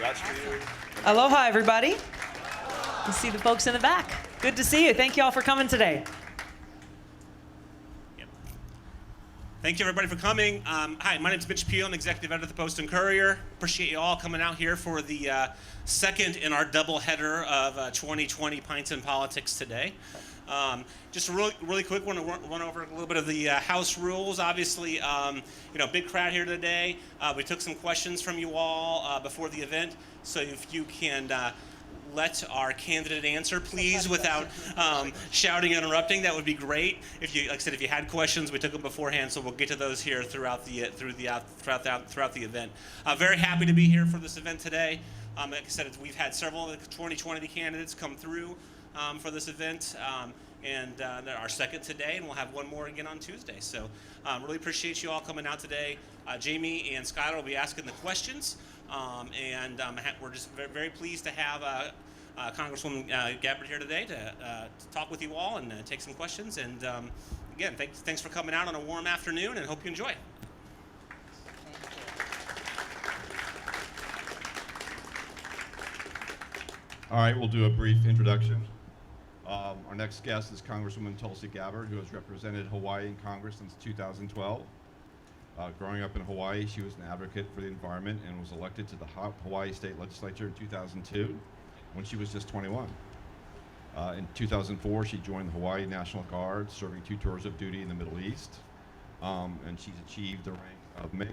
That's for you. Aloha, everybody. You see the folks in the back. Good to see you. Thank you all for coming today. Thank you, everybody, for coming. Hi, my name is Mitch Peel. I'm executive editor of the Post and Courier. Appreciate you all coming out here for the second in our double header of 2020 Pints and Politics today. Just really quick, want to run over a little bit of the house rules. Obviously, big crowd here today. We took some questions from you all before the event, so if you can let our candidate answer, please, without shouting and interrupting, that would be great. If you, like I said, if you had questions, we took them beforehand, so we'll get to those here throughout the event. Very happy to be here for this event today. Like I said, we've had several of the 2020 candidates come through for this event, and our second today, and we'll have one more again on Tuesday. So really appreciate you all coming out today. Jamie and Skylar will be asking the questions, and we're just very pleased to have Congresswoman Gabbard here today to talk with you all and take some questions. And again, thanks for coming out on a warm afternoon, and hope you enjoy. All right, we'll do a brief introduction. Our next guest is Congresswoman Tulsi Gabbard, who has represented Hawaii in Congress since 2012. Growing up in Hawaii, she was an advocate for the environment and was elected to the Hawaii State Legislature in 2002 when she was just 21. In 2004, she joined the Hawaii National Guard, serving 2 tours of duty in the Middle East, and she's achieved the rank of Major.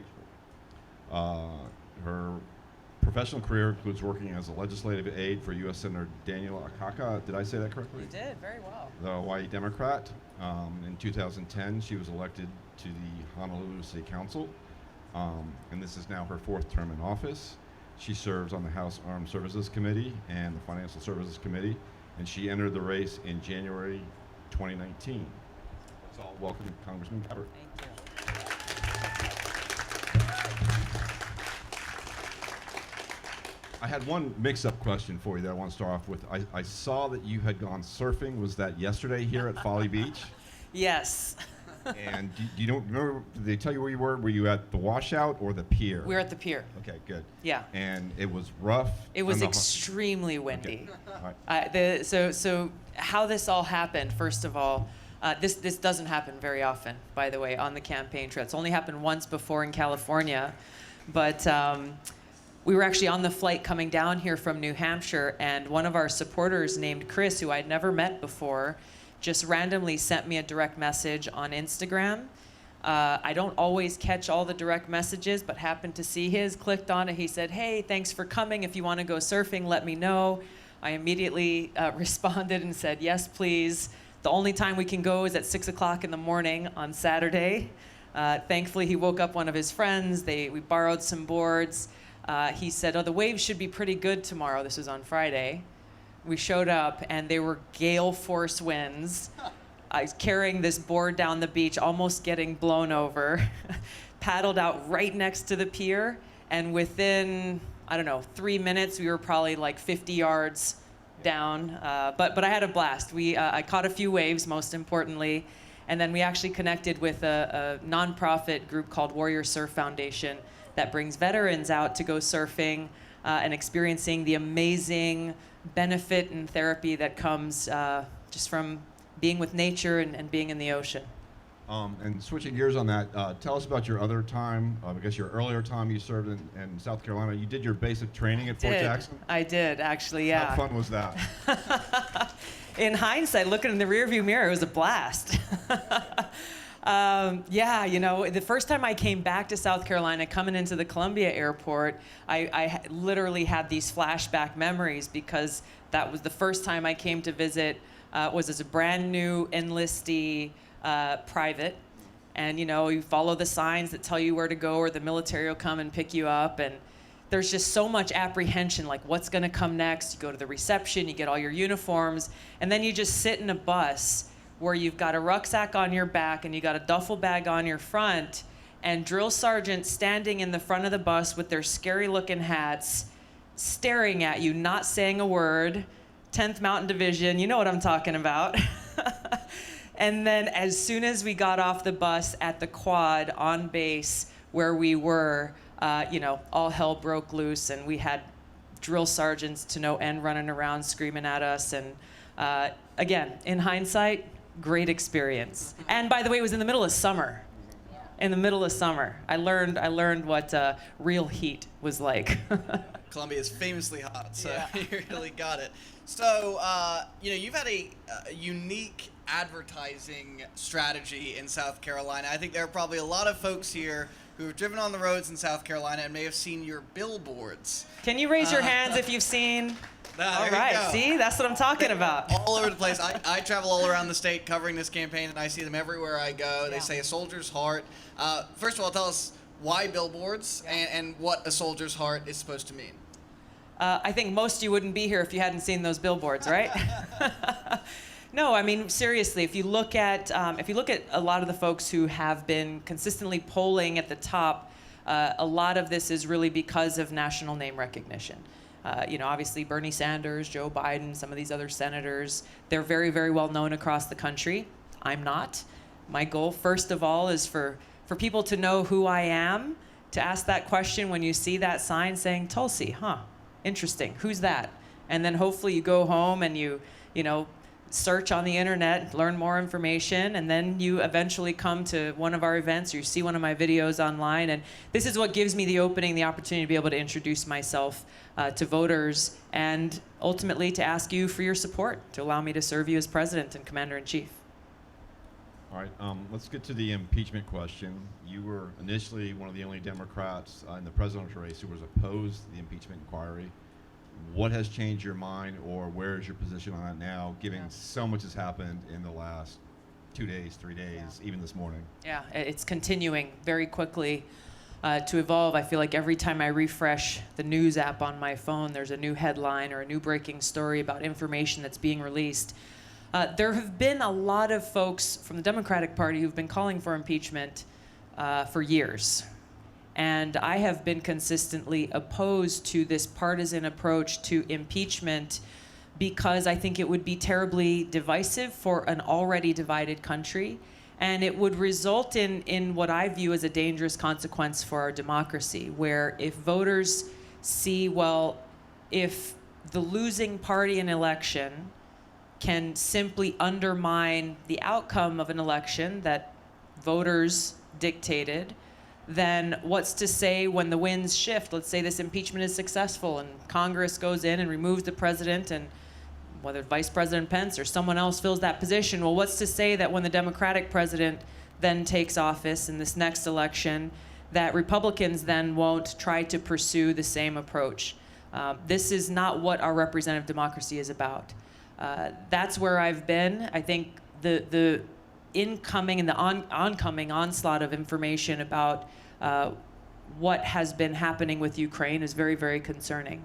Her professional career includes working as a legislative aide for U.S. Senator Daniel Akaka. Did I say that correctly? You did, very well. The Hawaii Democrat. In 2010, she was elected to the Honolulu City Council, and this is now her 4th term in office. She serves on the House Armed Services Committee and the Financial Services Committee, and she entered the race in January 2019. Let's all welcome Congressman Gabbard. Thank you. I had one mix-up question for you that I want to start off with. I saw that you had gone surfing. Was that yesterday here at Folly Beach? Yes. And you don't remember, did they tell you where you were? Were you at the washout or the pier? We were at the pier. Okay, good. Yeah. And it was rough? It was extremely windy. Okay. All right. So how this all happened, first of all, this doesn't happen very often, by the way, on the campaign trail. It's only happened once before in California. But we were actually on the flight coming down here from New Hampshire, and one of our supporters named Chris, who I'd never met before, just randomly sent me a direct message on Instagram. I don't always catch all the direct messages, but happened to see his, clicked on it. He said, "Hey, thanks for coming. If you want to go surfing, let me know." I immediately responded and said, "Yes, please. The only time we can go is at 6 o'clock in the morning on Saturday." Thankfully, he woke up one of his friends. We borrowed some boards. He said, "Oh, the waves should be pretty good tomorrow." This was on Friday. We showed up, and they were gale force winds. I was carrying this board down the beach, almost getting blown over. Paddled out right next to the pier, and within, 3 minutes, we were probably like 50 yards down. But I had a blast. I caught a few waves, most importantly, and then we actually connected with a nonprofit group called Warrior Surf Foundation that brings veterans out to go surfing and experiencing the amazing benefit and therapy that comes just from being with nature and being in the ocean. And switching gears on that, tell us about your other time. I guess your earlier time you served in South Carolina. You did your basic training at Fort Jackson? I did, actually, yeah. How fun was that? In hindsight, looking in the rearview mirror, it was a blast. The first time I came back to South Carolina, coming into the Columbia airport, I literally had these flashback memories because that was the first time I came to visit, was as a brand new enlistee private. And, you follow the signs that tell you where to go, or the military will come and pick you up. And there's just so much apprehension, like what's going to come next. You go to the reception, you get all your uniforms, and then you just sit in a bus where you've got a rucksack on your back and you got a duffel bag on your front, and drill sergeants standing in the front of the bus with their scary looking hats, staring at you, not saying a word. 10th Mountain Division, you know what I'm talking about. And then as soon as we got off the bus at the quad on base where we were, all hell broke loose, and we had drill sergeants to no end running around screaming at us. And again, in hindsight, great experience. And by the way, it was in the middle of summer. In the middle of summer, I learned what real heat was like. Columbia is famously hot, so Yeah. you really got it. So, you've had a unique advertising strategy in South Carolina. I think there are probably a lot of folks here who have driven on the roads in South Carolina and may have seen your billboards. Can you raise your hands if you've seen? All There you right, go. see, that's what I'm talking about. All over the place. I travel all around the state covering this campaign, and I see them everywhere I go. They Yeah. say a soldier's heart. First of all, tell us why billboards and what a soldier's heart is supposed to mean. I think most of you wouldn't be here if you hadn't seen those billboards, right? No, I mean seriously. If you look at a lot of the folks who have been consistently polling at the top, a lot of this is really because of national name recognition. Obviously Bernie Sanders, Joe Biden, some of these other senators, they're very, very well known across the country. I'm not. My goal, first of all, is for people to know who I am, to ask that question when you see that sign saying Tulsi, huh? Interesting. Who's that? And then hopefully you go home and you search on the internet, learn more information, and then you eventually come to one of our events or you see one of my videos online. And this is what gives me the opening, the opportunity to be able to introduce myself to voters and ultimately to ask you for your support to allow me to serve you as president and commander-in-chief. All right, let's get to the impeachment question. You were initially one of the only Democrats in the presidential race who was opposed to the impeachment inquiry. What has changed your mind, or where is your position on it now, given so much has happened in the last 2 days, 3 days, even this morning? Yeah, it's continuing very quickly to evolve. I feel like every time I refresh the news app on my phone, there's a new headline or a new breaking story about information that's being released. There have been a lot of folks from the Democratic Party who've been calling for impeachment for years. And I have been consistently opposed to this partisan approach to impeachment because I think it would be terribly divisive for an already divided country. And it would result in what I view as a dangerous consequence for our democracy, where if voters see, well, if the losing party in election can simply undermine the outcome of an election that voters dictated, then what's to say when the winds shift? Let's say this impeachment is successful and Congress goes in and removes the president, and whether Vice President Pence or someone else fills that position, well, what's to say that when the Democratic president then takes office in this next election, that Republicans then won't try to pursue the same approach? This is not what our representative democracy is about. That's where I've been. I think the incoming and the oncoming onslaught of information about what has been happening with Ukraine is very, very concerning.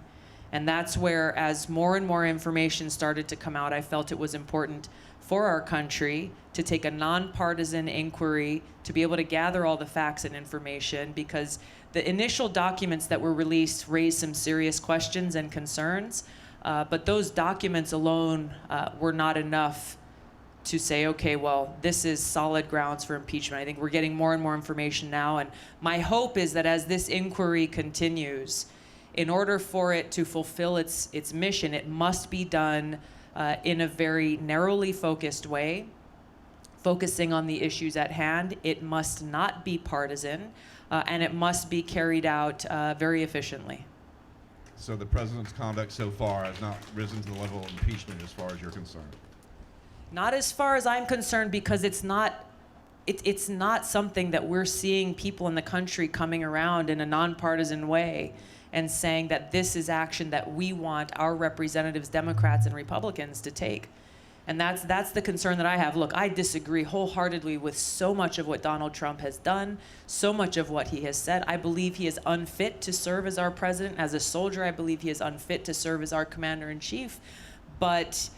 And that's where, as more and more information started to come out, I felt it was important for our country to take a nonpartisan inquiry, to be able to gather all the facts and information, because the initial documents that were released raised some serious questions and concerns, but those documents alone were not enough to say, okay, well, this is solid grounds for impeachment. I think we're getting more and more information now, and my hope is that as this inquiry continues, in order for it to fulfill its mission, it must be done in a very narrowly focused way, focusing on the issues at hand. It must not be partisan, and it must be carried out very efficiently. So the president's conduct so far has not risen to the level of impeachment as far as you're concerned? Not as far as I'm concerned, because it's not something that we're seeing people in the country coming around in a nonpartisan way and saying that this is action that we want our representatives, Democrats and Republicans, to take. And that's the concern that I have. Look, I disagree wholeheartedly with so much of what Donald Trump has done, so much of what he has said. I believe he is unfit to serve as our president. As a soldier, I believe he is unfit to serve as our commander-in-chief. But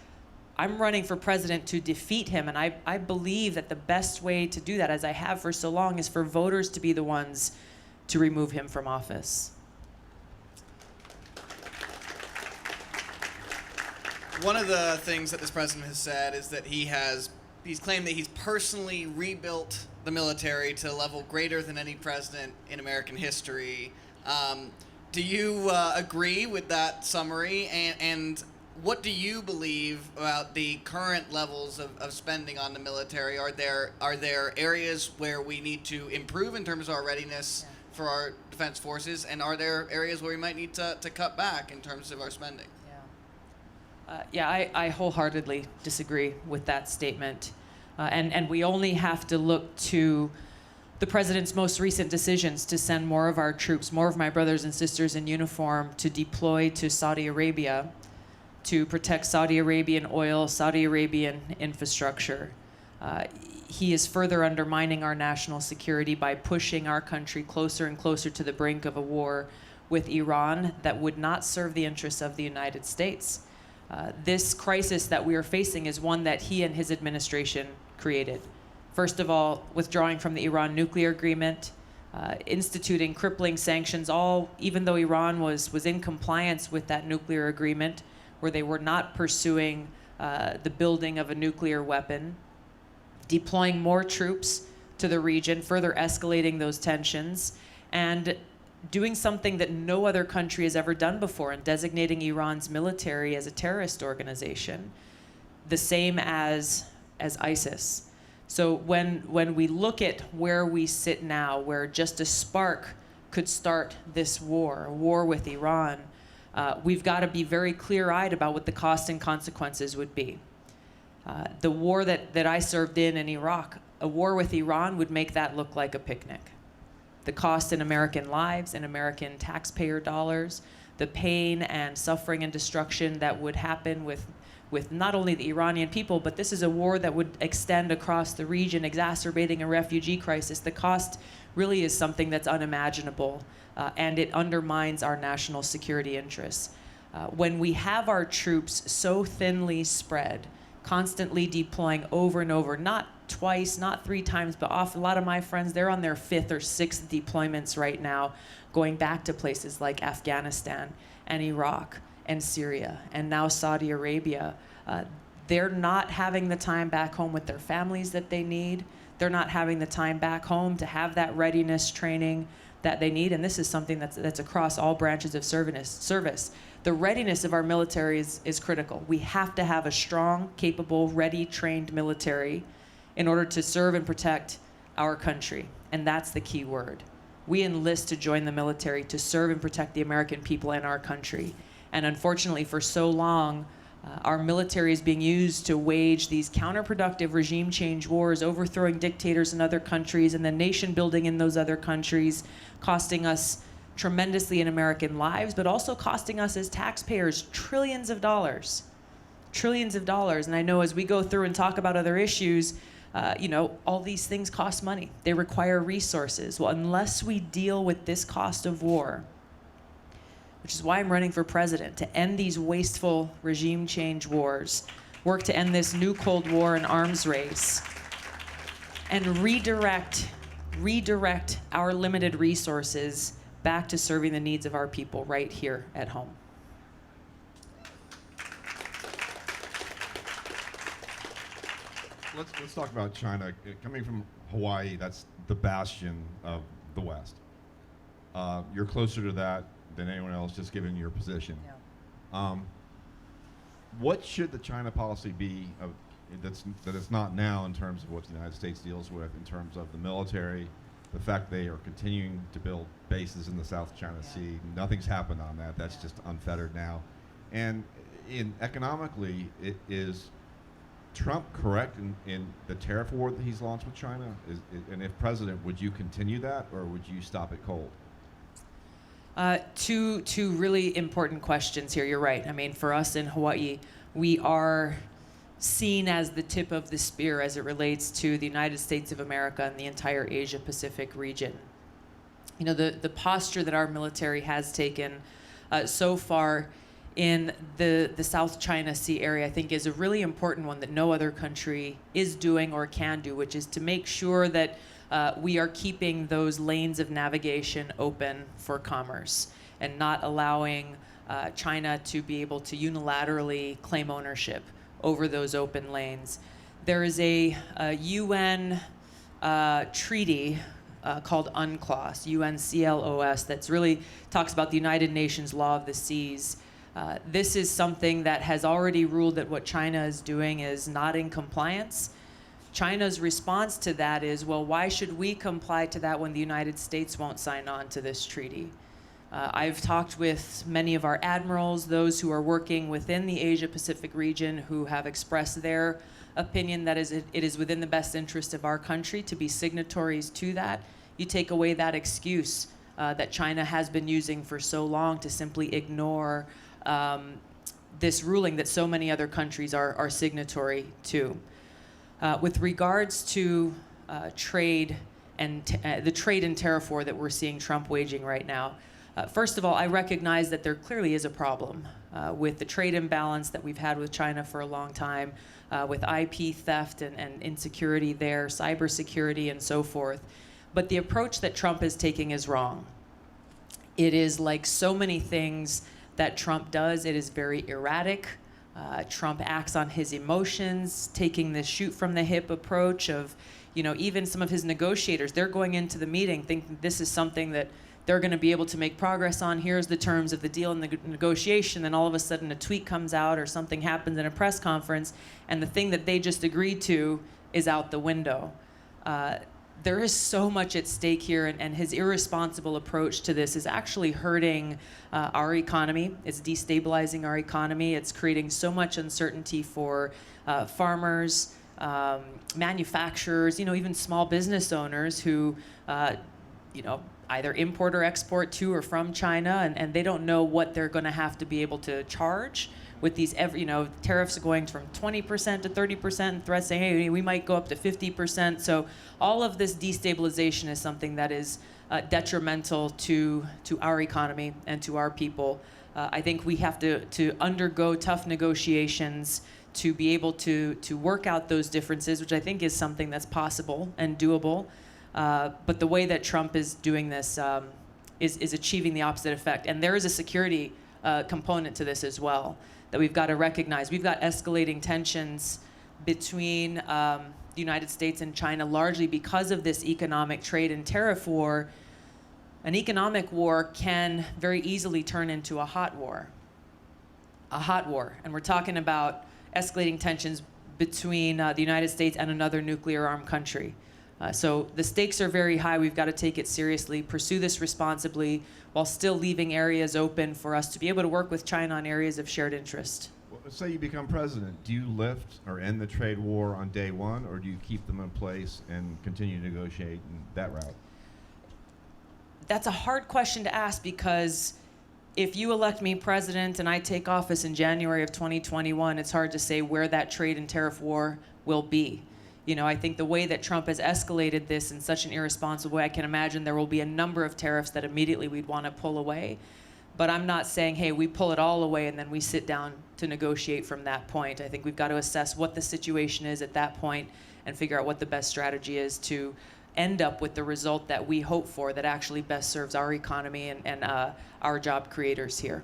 I'm running for president to defeat him, and I believe that the best way to do that, as I have for so long, is for voters to be the ones to remove him from office. One of the things that this president has said is that he's claimed that he's personally rebuilt the military to a level greater than any president in American history. Do you agree with that summary? And what do you believe about the current levels of spending on the military? Are there areas where we need to improve in terms of our readiness for our defense forces? And are there areas where we might need to cut back in terms of our spending? I wholeheartedly disagree with that statement. And we only have to look to the president's most recent decisions to send more of our troops, more of my brothers and sisters in uniform, to deploy to Saudi Arabia to protect Saudi Arabian oil, Saudi Arabian infrastructure. He is further undermining our national security by pushing our country closer and closer to the brink of a war with Iran that would not serve the interests of the United States. This crisis that we are facing is one that he and his administration created. First of all, withdrawing from the Iran nuclear agreement, instituting crippling sanctions, all even though Iran was in compliance with that nuclear agreement, where they were not pursuing the building of a nuclear weapon, deploying more troops to the region, further escalating those tensions, and doing something that no other country has ever done before in designating Iran's military as a terrorist organization, the same as ISIS. So when we look at where we sit now, where just a spark could start this war, a war with Iran, we've got to be very clear-eyed about what the costs and consequences would be. The war that I served in Iraq, a war with Iran would make that look like a picnic. The cost in American lives and American taxpayer dollars, the pain and suffering and destruction that would happen with not only the Iranian people, but this is a war that would extend across the region, exacerbating a refugee crisis. The cost really is something that's unimaginable, and it undermines our national security interests. When we have our troops so thinly spread, constantly deploying over and over, not twice, not 3 times, but a lot of my friends, they're on their 5th or 6th deployments right now, going back to places like Afghanistan and Iraq and Syria and now Saudi Arabia. They're not having the time back home with their families that they need. They're not having the time back home to have that readiness training that they need, and this is something that's across all branches of service. The readiness of our military is critical. We have to have a strong, capable, ready, trained military in order to serve and protect our country, and that's the key word. We enlist to join the military to serve and protect the American people and our country. And unfortunately, for so long, our military is being used to wage these counterproductive regime change wars, overthrowing dictators in other countries and then nation building in those other countries, costing us tremendously in American lives, but also costing us as taxpayers trillions of dollars. Trillions of dollars. And I know as we go through and talk about other issues, all these things cost money. They require resources. Well, unless we deal with this cost of war, which is why I'm running for president, to end these wasteful regime change wars, work to end this new Cold War and arms race, and redirect our limited resources back to serving the needs of our people right here at home. Let's talk about China. Coming from Hawaii, that's the bastion of the West. You're closer to that than anyone else, just given your position. Yeah. What should the China policy be that it's not now in terms of what the United States deals with in terms of the military, the fact they are continuing to build bases in the South China Sea? Nothing's happened on that. That's just unfettered now. And economically, is Trump correct in the tariff war that he's launched with China? And if president, would you continue that, or would you stop it cold? Two really important questions here. You're right. I mean, for us in Hawaii, we are seen as the tip of the spear as it relates to the United States of America and the entire Asia Pacific region. You know, the posture that our military has taken so far in the South China Sea area, I think, is a really important one that no other country is doing or can do, which is to make sure that we are keeping those lanes of navigation open for commerce and not allowing China to be able to unilaterally claim ownership over those open lanes. There is a UN treaty called UNCLOS, UNCLOS, that's really talks about the United Nations Law of the Seas. This is something that has already ruled that what China is doing is not in compliance. China's response to that is, well, why should we comply to that when the United States won't sign on to this treaty? I've talked with many of our admirals, those who are working within the Asia-Pacific region, who have expressed their opinion that it is within the best interest of our country to be signatories to that. You take away that excuse that China has been using for so long to simply ignore this ruling that so many other countries are signatory to. With regards to trade and the trade and tariff war that we're seeing Trump waging right now, first of all, I recognize that there clearly is a problem with the trade imbalance that we've had with China for a long time, with IP theft and insecurity there, cybersecurity, and so forth. But the approach that Trump is taking is wrong. It is like so many things that Trump does, it is very erratic. Trump acts on his emotions, taking this shoot from the hip approach of, even some of his negotiators, they're going into the meeting thinking this is something that they're going to be able to make progress on. Here's the terms of the deal and the negotiation. Then all of a sudden a tweet comes out or something happens in a press conference, and the thing that they just agreed to is out the window. There is so much at stake here, and his irresponsible approach to this is actually hurting our economy. It's destabilizing our economy. It's creating so much uncertainty for farmers, manufacturers, even small business owners who, either import or export to or from China, and they don't know what they're going to have to be able to charge with these, tariffs going from 20% to 30%, and threats saying, hey, we might go up to 50%. So all of this destabilization is something that is detrimental to our economy and to our people. I think we have to undergo tough negotiations to be able to work out those differences, which I think is something that's possible and doable. But the way that Trump is doing this is achieving the opposite effect. And there is a security component to this as well that we've got to recognize. We've got escalating tensions between the United States and China, largely because of this economic trade and tariff war. An economic war can very easily turn into a hot war. And we're talking about escalating tensions between the United States and another nuclear-armed country. So the stakes are very high. We've got to take it seriously, pursue this responsibly, while still leaving areas open for us to be able to work with China on areas of shared interest. Well, let's say you become president. Do you lift or end the trade war on day one, or do you keep them in place and continue to negotiate in that route? That's a hard question to ask, because if you elect me president and I take office in January of 2021, it's hard to say where that trade and tariff war will be. I think the way that Trump has escalated this in such an irresponsible way, I can imagine there will be a number of tariffs that immediately we'd want to pull away. But I'm not saying, hey, we pull it all away and then we sit down to negotiate from that point. I think we've got to assess what the situation is at that point and figure out what the best strategy is to end up with the result that we hope for, that actually best serves our economy and our job creators here.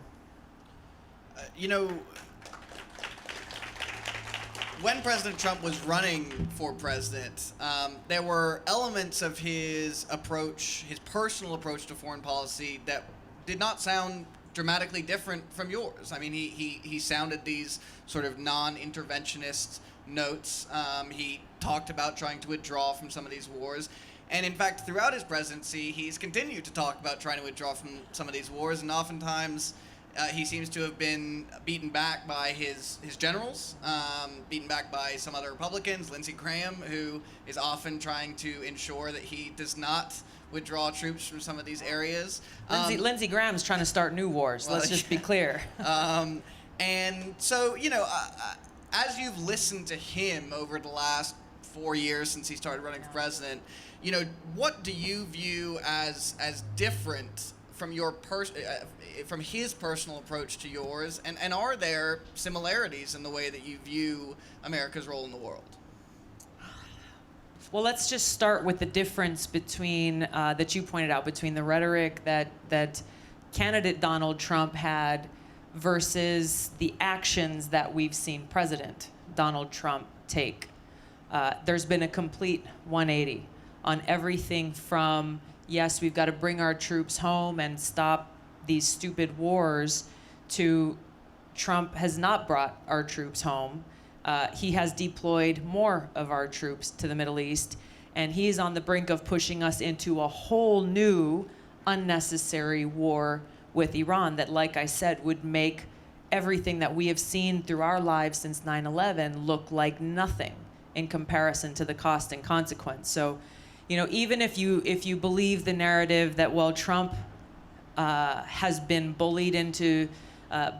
When President Trump was running for president, there were elements of his approach, his personal approach to foreign policy, that did not sound dramatically different from yours. I mean, he sounded these sort of non-interventionist notes. He talked about trying to withdraw from some of these wars. And in fact, throughout his presidency, he's continued to talk about trying to withdraw from some of these wars, and oftentimes he seems to have been beaten back by his generals, beaten back by some other Republicans, Lindsey Graham, who is often trying to ensure that he does not withdraw troops from some of these areas. Lindsey Graham's trying to start new wars. Let's just be clear. And so, as you've listened to him over the last 4 years since he started running for president, what do you view as different from from his personal approach to yours, and are there similarities in the way that you view America's role in the world? Well, let's just start with the difference between that you pointed out between the rhetoric that candidate Donald Trump had versus the actions that we've seen President Donald Trump take. There's been a complete 180 on everything from, yes, we've got to bring our troops home and stop these stupid wars, to Trump has not brought our troops home. He has deployed more of our troops to the Middle East, and he's on the brink of pushing us into a whole new unnecessary war with Iran that, like I said, would make everything that we have seen through our lives since 9/11 look like nothing in comparison to the cost and consequence. So, you know, even if you believe the narrative that, well, Trump has been bullied into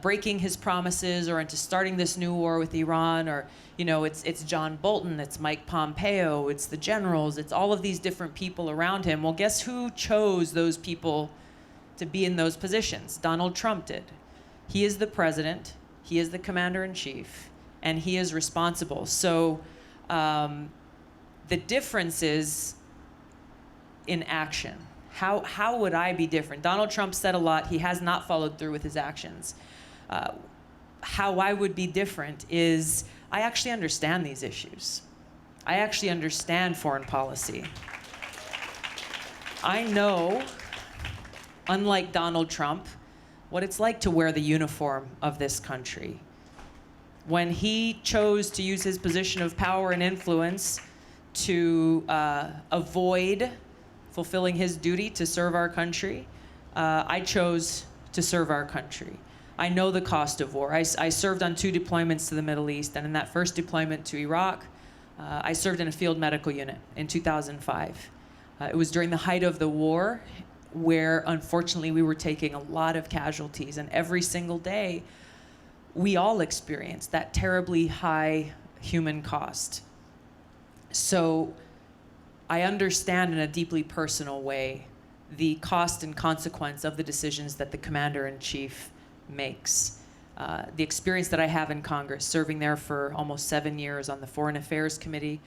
breaking his promises or into starting this new war with Iran, or, you know, it's John Bolton, it's Mike Pompeo, it's the generals, it's all of these different people around him. Well, guess who chose those people to be in those positions? Donald Trump did. He is the president, he is the commander-in-chief, and he is responsible. So the difference is in action. How would I be different? Donald Trump said a lot. He has not followed through with his actions. How I would be different is I actually understand these issues. I actually understand foreign policy. I know, unlike Donald Trump, what it's like to wear the uniform of this country. When he chose to use his position of power and influence to avoid fulfilling his duty to serve our country, I chose to serve our country. I know the cost of war. I served on 2 deployments to the Middle East, and in that first deployment to Iraq, I served in a field medical unit in 2005. It was during the height of the war, where unfortunately we were taking a lot of casualties, and every single day we all experienced that terribly high human cost. So I understand in a deeply personal way the cost and consequence of the decisions that the commander-in-chief makes. The experience that I have in Congress, serving there for almost 7 years on the Foreign Affairs Committee,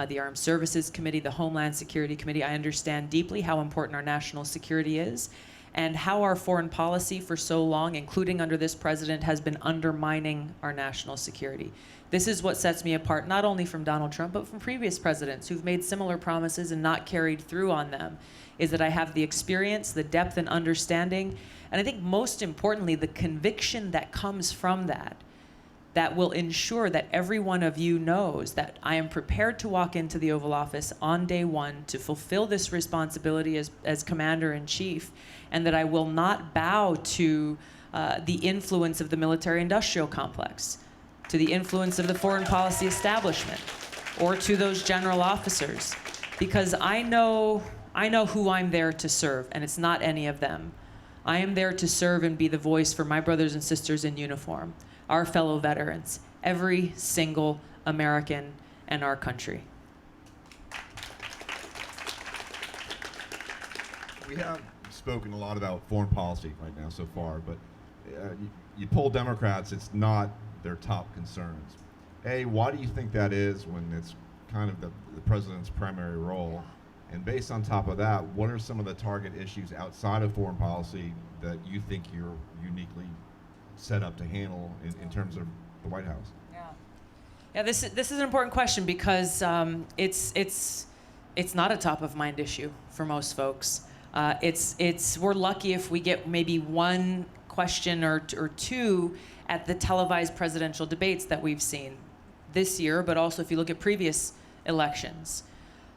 the Armed Services Committee, the Homeland Security Committee, I understand deeply how important our national security is and how our foreign policy for so long, including under this president, has been undermining our national security. This is what sets me apart, not only from Donald Trump, but from previous presidents who've made similar promises and not carried through on them, is that I have the experience, the depth and understanding, and I think most importantly, the conviction that comes from that will ensure that every one of you knows that I am prepared to walk into the Oval Office on day one to fulfill this responsibility as Commander-in-Chief, and that I will not bow to the influence of the military-industrial complex, to the influence of the foreign policy establishment, or to those general officers, because I know who I'm there to serve, and it's not any of them. I am there to serve and be the voice for my brothers and sisters in uniform, our fellow veterans, every single American and our country. We have spoken a lot about foreign policy right now so far, but you poll Democrats, it's not their top concerns. Why do you think that is when it's kind of the president's primary role? And based on top of that, what are some of the target issues outside of foreign policy that you think you're uniquely set up to handle in terms of the White House? Yeah, this is an important question because it's not a top of mind issue for most folks. We're lucky if we get maybe one question or two at the televised presidential debates that we've seen this year, but also if you look at previous elections.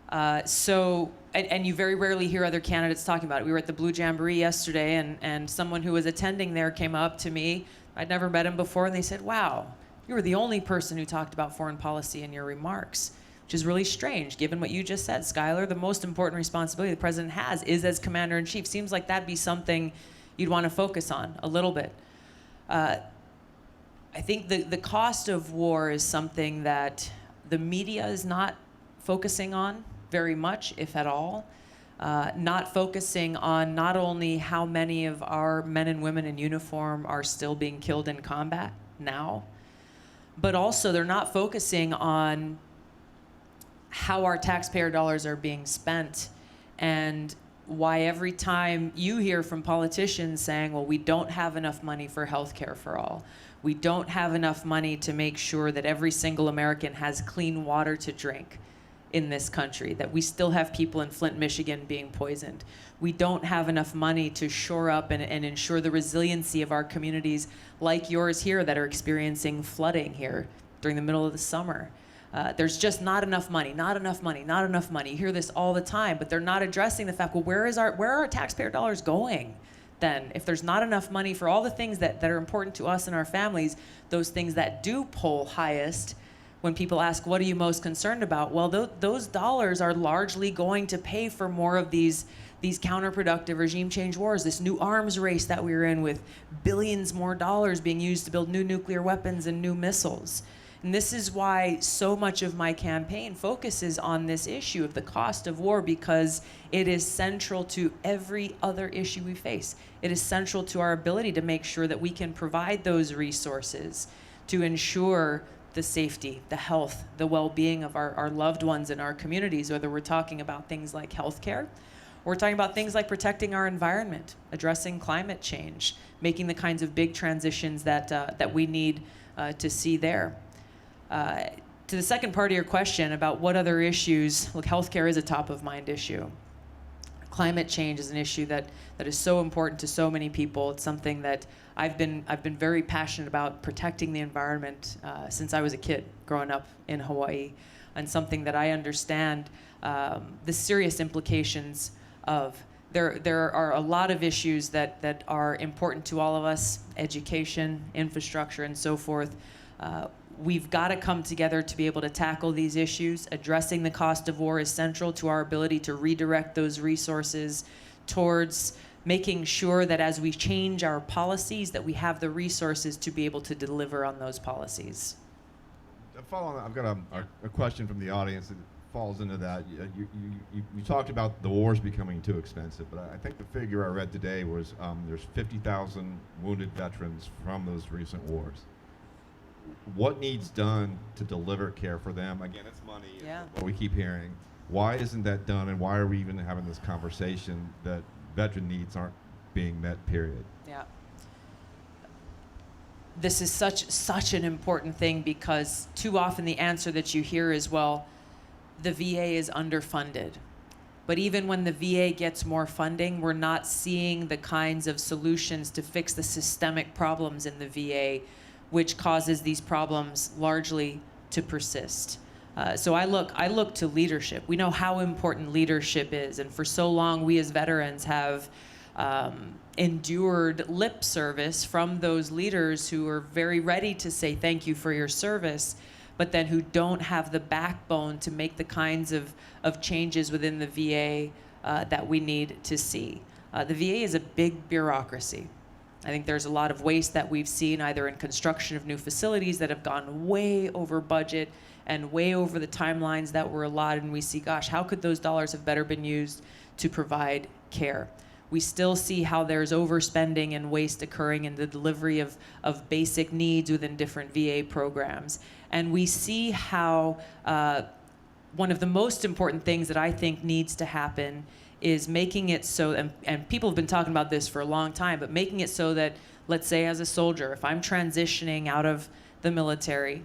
And you very rarely hear other candidates talking about it. We were at the Blue Jamboree yesterday, and someone who was attending there came up to me. I'd never met him before, and they said, "Wow, you were the only person who talked about foreign policy in your remarks," which is really strange, given what you just said, Skylar. The most important responsibility the president has is as commander-in-chief. Seems like that'd be something you'd want to focus on a little bit. I think the cost of war is something that the media is not focusing on very much, if at all. Not focusing on not only how many of our men and women in uniform are still being killed in combat now, but also they're not focusing on how our taxpayer dollars are being spent, and why every time you hear from politicians saying, well, we don't have enough money for health care for all, we don't have enough money to make sure that every single American has clean water to drink, in this country, that we still have people in Flint, Michigan being poisoned. We don't have enough money to shore up and ensure the resiliency of our communities like yours here that are experiencing flooding here during the middle of the summer. There's just not enough money, not enough money, not enough money. You hear this all the time, but they're not addressing the fact, well, where are our taxpayer dollars going then? If there's not enough money for all the things that are important to us and our families, those things that do poll highest, when people ask, what are you most concerned about? Well, those dollars are largely going to pay for more of these counterproductive regime change wars, this new arms race that we're in with billions more dollars being used to build new nuclear weapons and new missiles. And this is why so much of my campaign focuses on this issue of the cost of war, because it is central to every other issue we face. It is central to our ability to make sure that we can provide those resources to ensure the safety, the health, the well-being of our loved ones in our communities, whether we're talking about things like healthcare, or we're talking about things like protecting our environment, addressing climate change, making the kinds of big transitions that we need to see there. To the second part of your question about what other issues, look, healthcare is a top of mind issue. Climate change is an issue that is so important to so many people. It's something that I've been very passionate about, protecting the environment since I was a kid growing up in Hawaii, and something that I understand the serious implications of. There are a lot of issues that are important to all of us: education, infrastructure, and so forth. We've got to come together to be able to tackle these issues. Addressing the cost of war is central to our ability to redirect those resources towards making sure that as we change our policies, that we have the resources to be able to deliver on those policies. I've got a question from the audience that falls into that. You talked about the wars becoming too expensive, but I think the figure I read today was there's 50,000 wounded veterans from those recent wars. What needs done to deliver care for them? Again, it's money. Yeah. What we keep hearing. Why isn't that done, and why are we even having this conversation that veteran needs aren't being met, period? Yeah. This is such an important thing, because too often the answer that you hear is, well, the VA is underfunded. But even when the VA gets more funding, we're not seeing the kinds of solutions to fix the systemic problems in the VA, which causes these problems largely to persist. So I look to leadership. We know how important leadership is, and for so long we as veterans have endured lip service from those leaders who are very ready to say thank you for your service, but then who don't have the backbone to make the kinds of changes within the VA that we need to see. The VA is a big bureaucracy. I think there's a lot of waste that we've seen either in construction of new facilities that have gone way over budget and way over the timelines that were allotted, and we see, gosh, how could those dollars have better been used to provide care? We still see how there's overspending and waste occurring in the delivery of basic needs within different VA programs. And we see how one of the most important things that I think needs to happen is making it so, and people have been talking about this for a long time, but making it so that, let's say as a soldier, if I'm transitioning out of the military,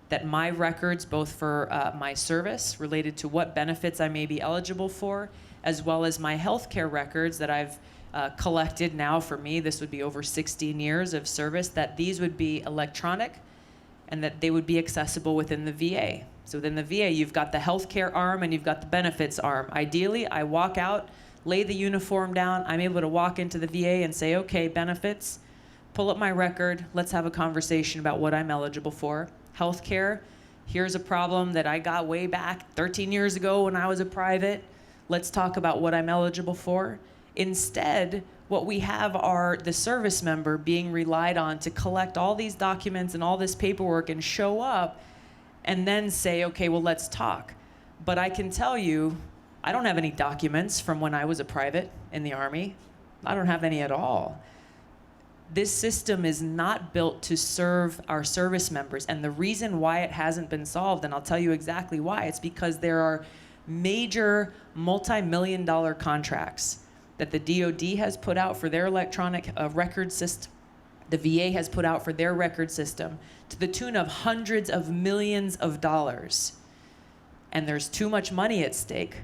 that my records, both for my service related to what benefits I may be eligible for, as well as my healthcare records that I've collected now, for me, this would be over 16 years of service, that these would be electronic and that they would be accessible within the VA. So within the VA, you've got the healthcare arm and you've got the benefits arm. Ideally, I walk out, lay the uniform down, I'm able to walk into the VA and say, okay, benefits, pull up my record, let's have a conversation about what I'm eligible for. Healthcare, here's a problem that I got way back 13 years ago when I was a private. Let's talk about what I'm eligible for. Instead, what we have are the service member being relied on to collect all these documents and all this paperwork and show up and then say, okay, well, let's talk. But I can tell you, I don't have any documents from when I was a private in the Army. I don't have any at all. This system is not built to serve our service members. And the reason why it hasn't been solved, and I'll tell you exactly why, it's because there are major multi-million-dollar contracts that the DoD has put out for their electronic record system, the VA has put out for their record system, to the tune of hundreds of millions of dollars. and there's too much money at stake.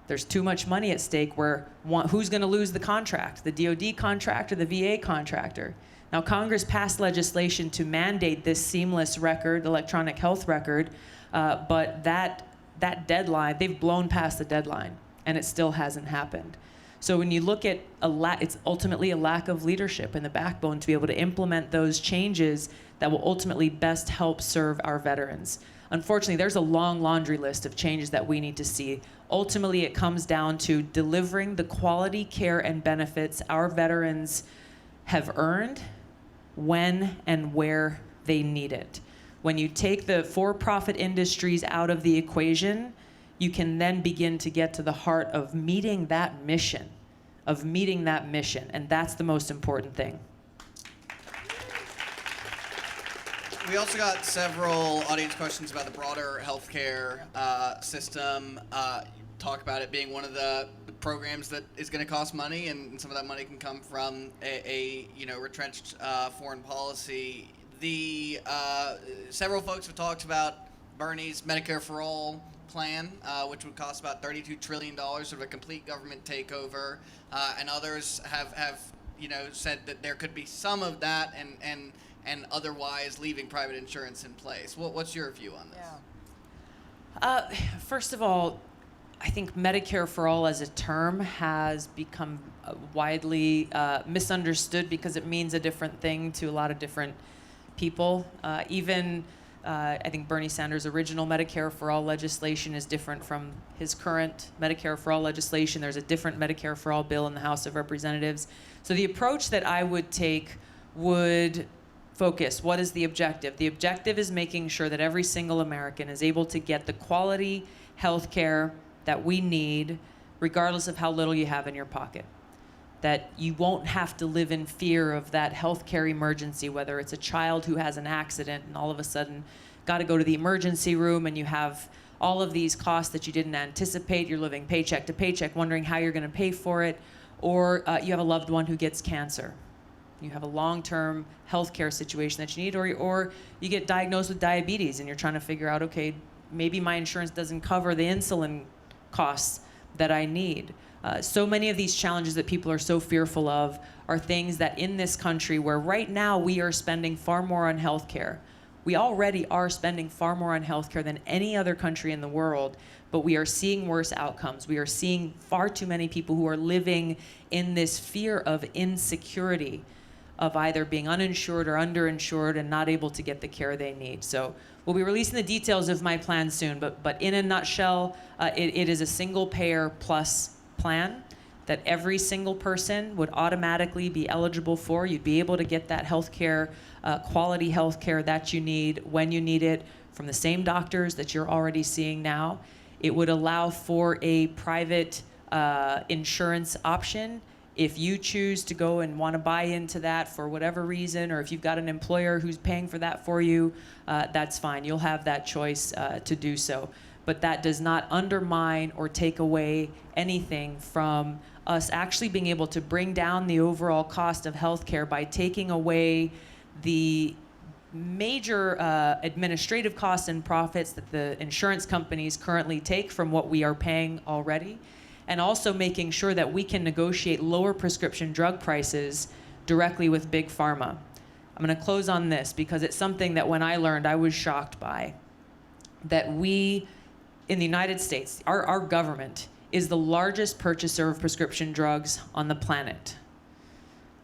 There's too much money at stake where who's going to lose the contract, the DoD contract or the VA contractor? Now, Congress passed legislation to mandate this seamless record, electronic health record, but that deadline, they've blown past the deadline, and it still hasn't happened. So when you look at it's ultimately a lack of leadership in the backbone to be able to implement those changes that will ultimately best help serve our veterans. Unfortunately, there's a long laundry list of changes that we need to see. Ultimately, it comes down to delivering the quality care and benefits our veterans have earned when and where they need it. When you take the for-profit industries out of the equation, you can then begin to get to the heart of meeting that mission, and that's the most important thing. We also got several audience questions about the broader healthcare system. Talk about it being one of the programs that is going to cost money, and some of that money can come from a retrenched foreign policy. Several folks have talked about Bernie's Medicare for All plan, which would cost about $32 trillion, sort of a complete government takeover, and others have said that there could be some of that and otherwise leaving private insurance in place. What's your view on this? First of all, I think Medicare for All as a term has become widely misunderstood because it means a different thing to a lot of different people. I think Bernie Sanders' original Medicare for All legislation is different from his current Medicare for All legislation. There's a different Medicare for All bill in the House of Representatives. So the approach that I would take would focus. What is the objective? The objective is making sure that every single American is able to get the quality health care that we need, regardless of how little you have in your pocket. That you won't have to live in fear of that healthcare emergency, whether it's a child who has an accident and all of a sudden got to go to the emergency room and you have all of these costs that you didn't anticipate. You're living paycheck to paycheck, wondering how you're going to pay for it, or you have a loved one who gets cancer. You have a long-term healthcare situation that you need, or you get diagnosed with diabetes and you're trying to figure out, okay, maybe my insurance doesn't cover the insulin costs that I need. So many of these challenges that people are so fearful of are things that in this country, where right now we are spending far more on healthcare. We already are spending far more on healthcare than any other country in the world, but we are seeing worse outcomes. We are seeing far too many people who are living in this fear of insecurity, of either being uninsured or underinsured and not able to get the care they need. So we'll be releasing the details of my plan soon, but in a nutshell, it is a single payer plus plan that every single person would automatically be eligible for. You'd be able to get that healthcare, quality healthcare that you need when you need it from the same doctors that you're already seeing now. It would allow for a private insurance option if you choose to go and want to buy into that for whatever reason, or if you've got an employer who's paying for that for you, that's fine. You'll have that choice to do so. But that does not undermine or take away anything from us actually being able to bring down the overall cost of healthcare by taking away the major administrative costs and profits that the insurance companies currently take from what we are paying already, and also making sure that we can negotiate lower prescription drug prices directly with Big Pharma. I'm going to close on this because it's something that when I learned, I was shocked by. That we, in the United States, our government is the largest purchaser of prescription drugs on the planet.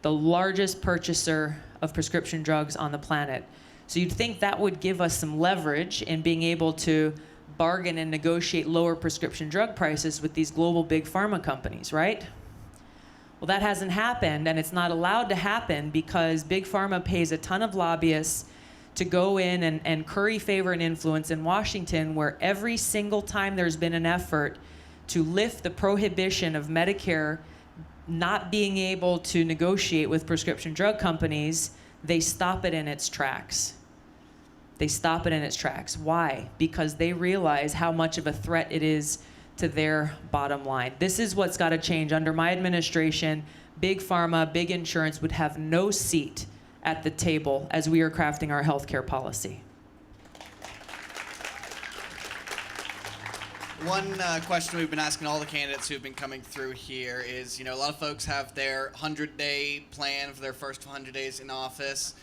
The largest purchaser of prescription drugs on the planet. So you'd think that would give us some leverage in being able to bargain and negotiate lower prescription drug prices with these global big pharma companies, right? Well, that hasn't happened, and it's not allowed to happen because Big Pharma pays a ton of lobbyists to go in and curry favor and influence in Washington, where every single time there's been an effort to lift the prohibition of Medicare not being able to negotiate with prescription drug companies, they stop it in its tracks. They stop it in its tracks. Why? Because they realize how much of a threat it is to their bottom line. This is what's got to change. Under my administration, Big Pharma, big insurance would have no seat at the table as we are crafting our healthcare policy. One question we've been asking all the candidates who've been coming through here is, a lot of folks have their 100-day plan for their first 100 days in office.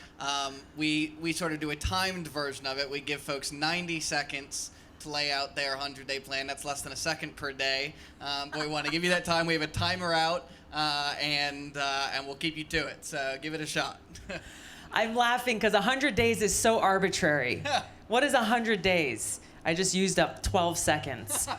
We sort of do a timed version of it. We give folks 90 seconds to lay out their 100-day plan. That's less than a second per day. But we want to give you that time. We have a timer out, and we'll keep you to it. So give it a shot. I'm laughing because 100 days is so arbitrary. What is 100 days? I just used up 12 seconds.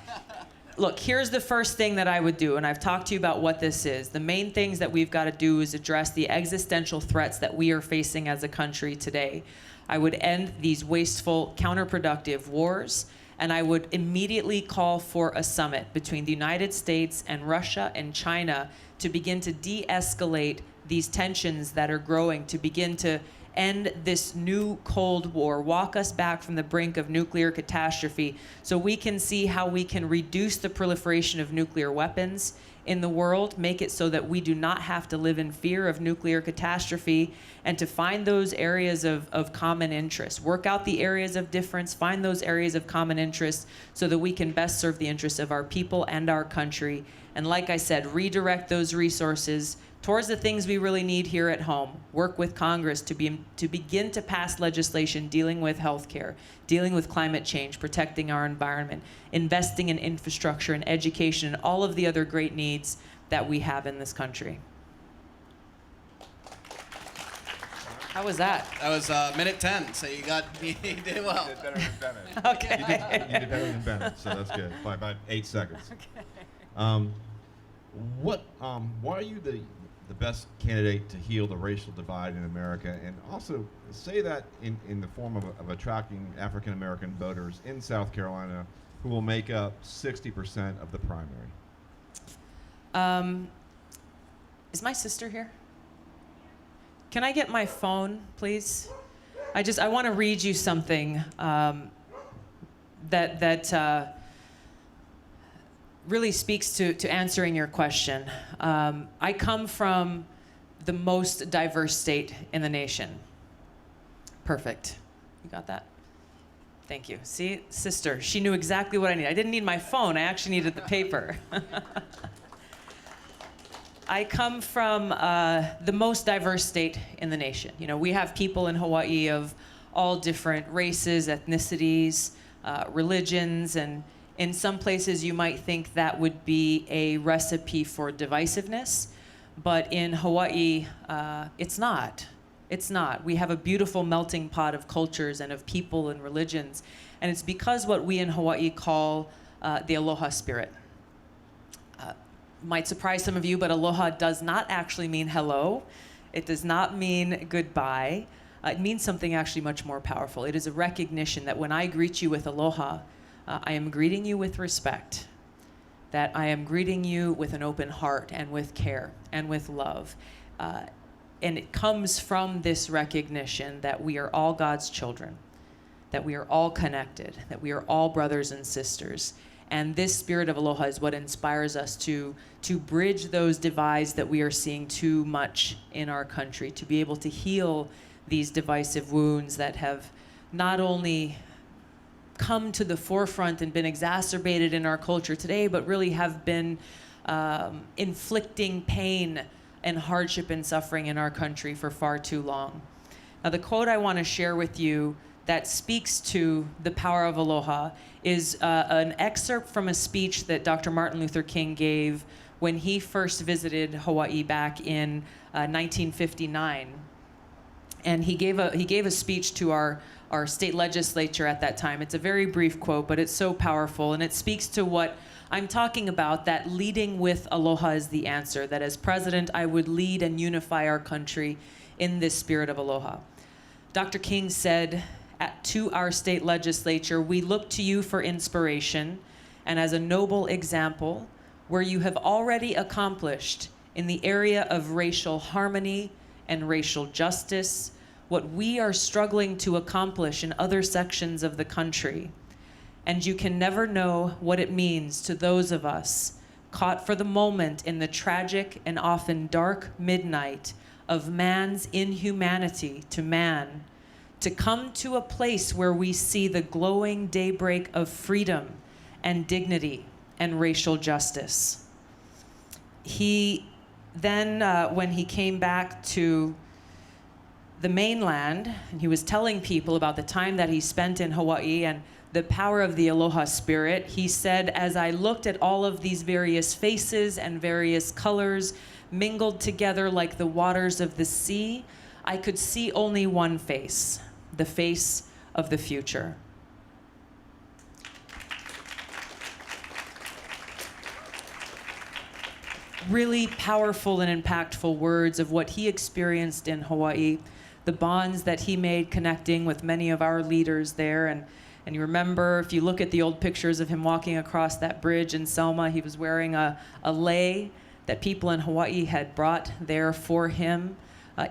Look, here's the first thing that I would do, and I've talked to you about what this is. The main things that we've got to do is address the existential threats that we are facing as a country today. I would end these wasteful, counterproductive wars, and I would immediately call for a summit between the United States and Russia and China to begin to de-escalate these tensions that are growing, to begin to end this new Cold War, walk us back from the brink of nuclear catastrophe so we can see how we can reduce the proliferation of nuclear weapons in the world, make it so that we do not have to live in fear of nuclear catastrophe, and to find those areas of common interest. Work out the areas of difference, find those areas of common interest so that we can best serve the interests of our people and our country. And like I said, redirect those resources towards the things we really need here at home. Work with Congress to begin to pass legislation dealing with healthcare, dealing with climate change, protecting our environment, investing in infrastructure and education, and all of the other great needs that we have in this country. How was that? That was minute 10, so you did well. You did better than Bennett. Okay. You did better than Bennett, so that's good. By about 8 seconds. Okay. Why are you the best candidate to heal the racial divide in America, and also say that in the form of attracting African American voters in South Carolina who will make up 60% of the primary? Is my sister here? Can I get my phone, please? I want to read you something that really speaks to answering your question. I come from the most diverse state in the nation. Perfect. You got that? Thank you. See, sister, she knew exactly what I needed. I didn't need my phone, I actually needed the paper. I come from the most diverse state in the nation. We have people in Hawaii of all different races, ethnicities, religions, and in some places you might think that would be a recipe for divisiveness, but in Hawaii, it's not. It's not. We have a beautiful melting pot of cultures and of people and religions, and it's because what we in Hawaii call the Aloha spirit. Might surprise some of you, but aloha does not actually mean hello. It does not mean goodbye. It means something actually much more powerful. It is a recognition that when I greet you with aloha, I am greeting you with respect, that I am greeting you with an open heart and with care and with love. And it comes from this recognition that we are all God's children, that we are all connected, that we are all brothers and sisters. And this spirit of aloha is what inspires us to bridge those divides that we are seeing too much in our country, to be able to heal these divisive wounds that have not only come to the forefront and been exacerbated in our culture today, but really have been inflicting pain and hardship and suffering in our country for far too long. Now, the quote I want to share with you that speaks to the power of aloha is an excerpt from a speech that Dr. Martin Luther King gave when he first visited Hawaii back in 1959. And he gave a speech to our state legislature at that time. It's a very brief quote, but it's so powerful, and it speaks to what I'm talking about, that leading with aloha is the answer, that as president, I would lead and unify our country in this spirit of aloha. Dr. King said to our state legislature, "We look to you for inspiration and as a noble example where you have already accomplished in the area of racial harmony and racial justice what we are struggling to accomplish in other sections of the country. And you can never know what it means to those of us caught for the moment in the tragic and often dark midnight of man's inhumanity to man, to come to a place where we see the glowing daybreak of freedom and dignity and racial justice. He then, when he came back to the mainland, and he was telling people about the time that he spent in Hawaii and the power of the Aloha spirit, he said, as I looked at all of these various faces and various colors mingled together like the waters of the sea, I could see only one face, the face of the future. Really powerful and impactful words of what he experienced in Hawaii, the bonds that he made connecting with many of our leaders there. And you remember, if you look at the old pictures of him walking across that bridge in Selma, he was wearing a lei that people in Hawaii had brought there for him.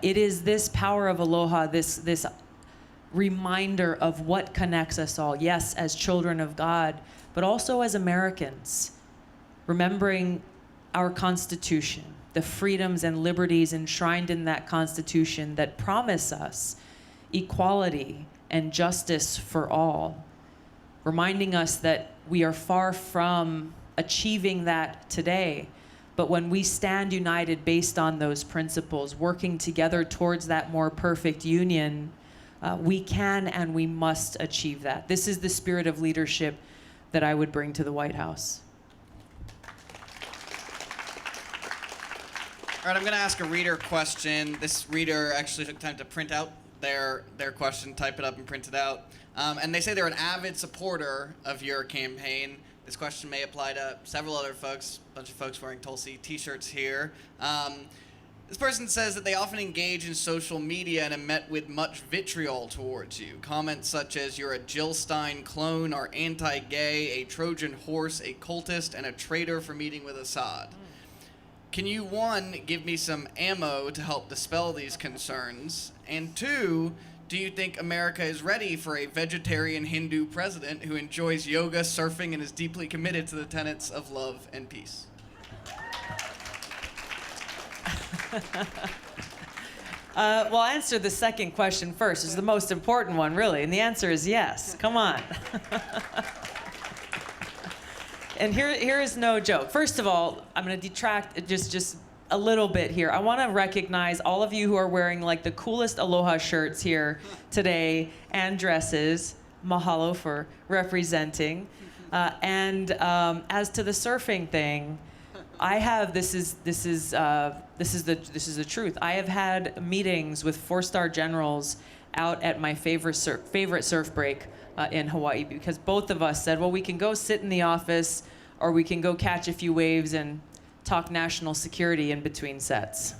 It is this power of aloha, this reminder of what connects us all, yes, as children of God, but also as Americans, remembering our Constitution, the freedoms and liberties enshrined in that Constitution that promise us equality and justice for all, reminding us that we are far from achieving that today. But when we stand united based on those principles, working together towards that more perfect union, we can and we must achieve that. This is the spirit of leadership that I would bring to the White House. All right, I'm going to ask a reader question. This reader actually took time to print out their question, type it up, and print it out. And they say they're an avid supporter of your campaign. This question may apply to several other folks, a bunch of folks wearing Tulsi t-shirts here. This person says that they often engage in social media and are met with much vitriol towards you. Comments such as you're a Jill Stein clone, are anti-gay, a Trojan horse, a cultist, and a traitor for meeting with Assad. Can you, one, give me some ammo to help dispel these concerns? And two, do you think America is ready for a vegetarian Hindu president who enjoys yoga, surfing, and is deeply committed to the tenets of love and peace? Well, I'll answer the second question first. It's the most important one, really, and the answer is yes. Come on. And here is no joke. First of all, I'm going to detract just a little bit here. I want to recognize all of you who are wearing like the coolest Aloha shirts here today and dresses. Mahalo for representing. And as to the surfing thing, I have this is the truth. I have had meetings with 4-star generals out at my favorite surf break in Hawaii, because both of us said, well, we can go sit in the office or we can go catch a few waves and talk national security in between sets.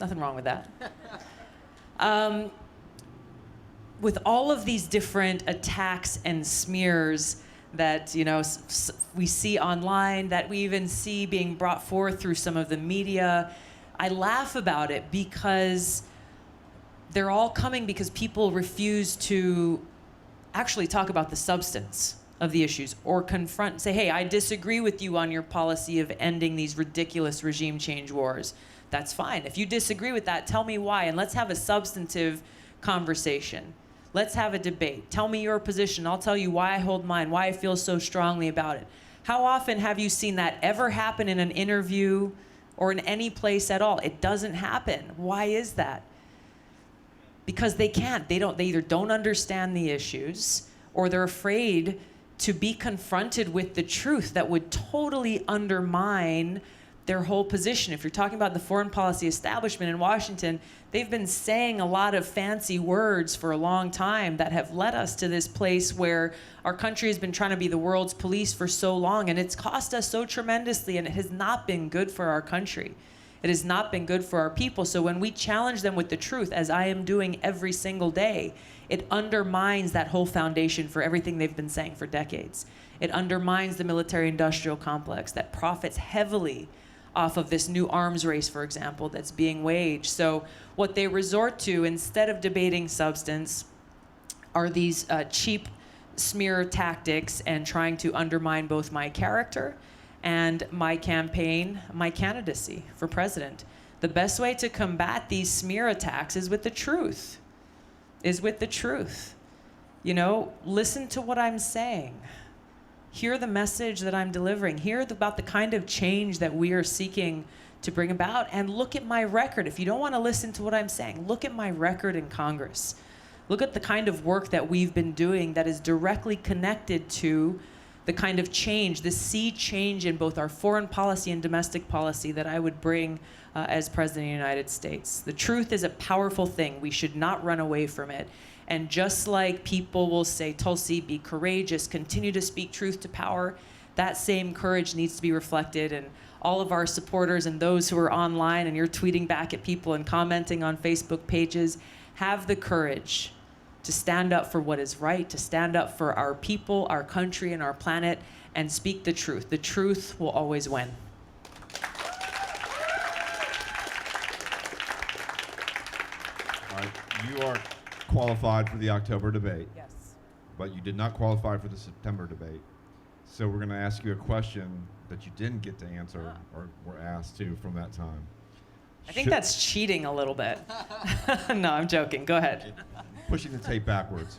Nothing wrong with that. With all of these different attacks and smears that we see online, that we even see being brought forth through some of the media, I laugh about it because they're all coming because people refuse to actually talk about the substance of the issues or confront, say, hey, I disagree with you on your policy of ending these ridiculous regime change wars. That's fine. If you disagree with that, tell me why, and let's have a substantive conversation. Let's have a debate. Tell me your position. I'll tell you why I hold mine, why I feel so strongly about it. How often have you seen that ever happen in an interview or in any place at all? It doesn't happen. Why is that? Because they can't. They either don't understand the issues or they're afraid to be confronted with the truth that would totally undermine their whole position. If you're talking about the foreign policy establishment in Washington, they've been saying a lot of fancy words for a long time that have led us to this place where our country has been trying to be the world's police for so long, and it's cost us so tremendously, and it has not been good for our country. It has not been good for our people. So when we challenge them with the truth, as I am doing every single day, it undermines that whole foundation for everything they've been saying for decades. It undermines the military-industrial complex that profits heavily off of this new arms race, for example, that's being waged. So what they resort to, instead of debating substance, are these cheap smear tactics and trying to undermine both my character and my campaign, my candidacy for president. The best way to combat these smear attacks is with the truth. Listen to what I'm saying. Hear the message that I'm delivering. Hear about the kind of change that we are seeking to bring about, and look at my record. If you don't want to listen to what I'm saying, look at my record in Congress. Look at the kind of work that we've been doing that is directly connected to the kind of change, the sea change in both our foreign policy and domestic policy that I would bring as President of the United States. The truth is a powerful thing. We should not run away from it. And just like people will say, Tulsi, be courageous, continue to speak truth to power, that same courage needs to be reflected in all of our supporters and those who are online and you're tweeting back at people and commenting on Facebook pages. Have the courage to stand up for what is right, to stand up for our people, our country, and our planet, and speak the truth. The truth will always win. All right, you are qualified for the October debate, Yes. but you did not qualify for the September debate. So we're going to ask you a question that you didn't get to answer or were asked to from that time. I think that's cheating a little bit. No, I'm joking. Go ahead. Pushing the tape backwards.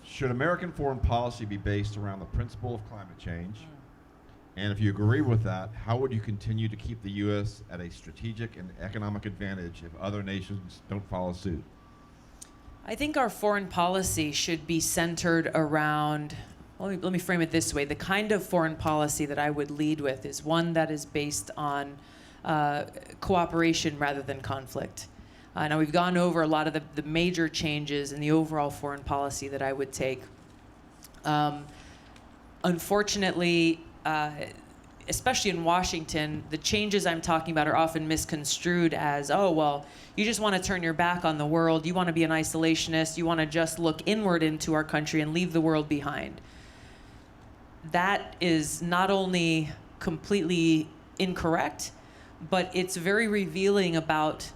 Should American foreign policy be based around the principle of climate change? And if you agree with that, how would you continue to keep the U.S. at a strategic and economic advantage if other nations don't follow suit? I think our foreign policy should be centered around, let me frame it this way. The kind of foreign policy that I would lead with is one that is based on cooperation rather than conflict. Now, we've gone over a lot of the major changes in the overall foreign policy that I would take. Unfortunately, especially in Washington, the changes I'm talking about are often misconstrued as, oh, well, you just want to turn your back on the world, you want to be an isolationist, you want to just look inward into our country and leave the world behind. That is not only completely incorrect, but it's very revealing about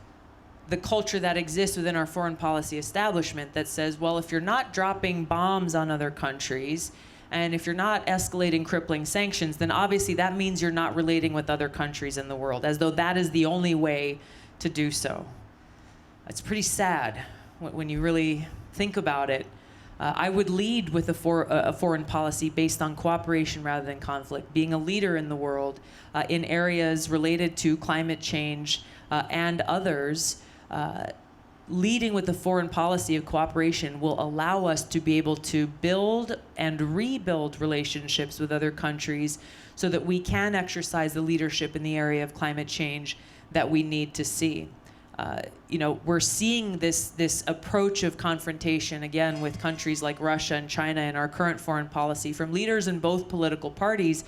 the culture that exists within our foreign policy establishment that says, well, if you're not dropping bombs on other countries, and if you're not escalating crippling sanctions, then obviously that means you're not relating with other countries in the world, as though that is the only way to do so. It's pretty sad when you really think about it. I would lead with a foreign policy based on cooperation rather than conflict, being a leader in the world in areas related to climate change and others. Leading with a foreign policy of cooperation will allow us to be able to build and rebuild relationships with other countries so that we can exercise the leadership in the area of climate change that we need to see. We're seeing this approach of confrontation, again, with countries like Russia and China in our current foreign policy from leaders in both political parties.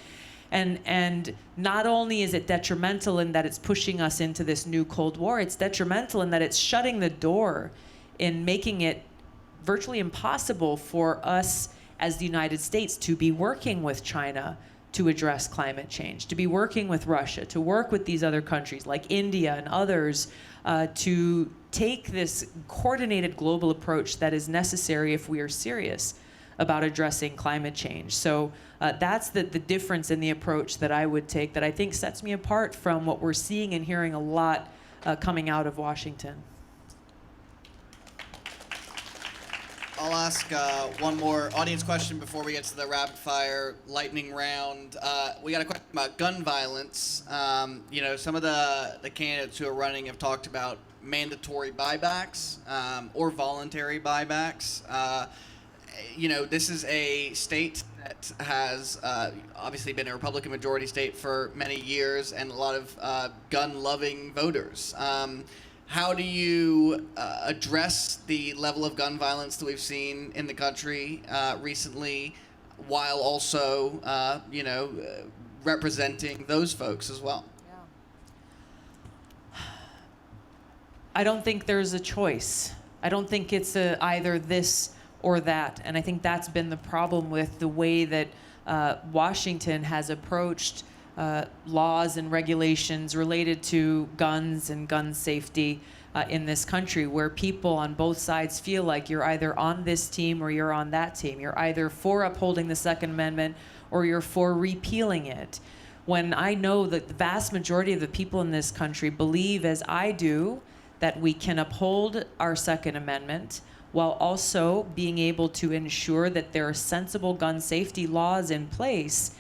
And not only is it detrimental in that it's pushing us into this new Cold War, it's detrimental in that it's shutting the door in making it virtually impossible for us as the United States to be working with China to address climate change, to be working with Russia, to work with these other countries like India and others to take this coordinated global approach that is necessary if we are serious about addressing climate change. So that's the difference in the approach that I would take that I think sets me apart from what we're seeing and hearing a lot coming out of Washington. I'll ask one more audience question before we get to the rapid fire lightning round. We got a question about gun violence. Some of the candidates who are running have talked about mandatory buybacks or voluntary buybacks. This is a state that has obviously been a Republican majority state for many years and a lot of gun-loving voters. How do you address the level of gun violence that we've seen in the country recently while also, representing those folks as well? I don't think there's a choice. I don't think it's either this or that. And I think that's been the problem with the way that Washington has approached laws and regulations related to guns and gun safety in this country, where people on both sides feel like you're either on this team or you're on that team. You're either for upholding the Second Amendment or you're for repealing it. When I know that the vast majority of the people in this country believe, as I do, that we can uphold our Second Amendment while also being able to ensure that there are sensible gun safety laws in place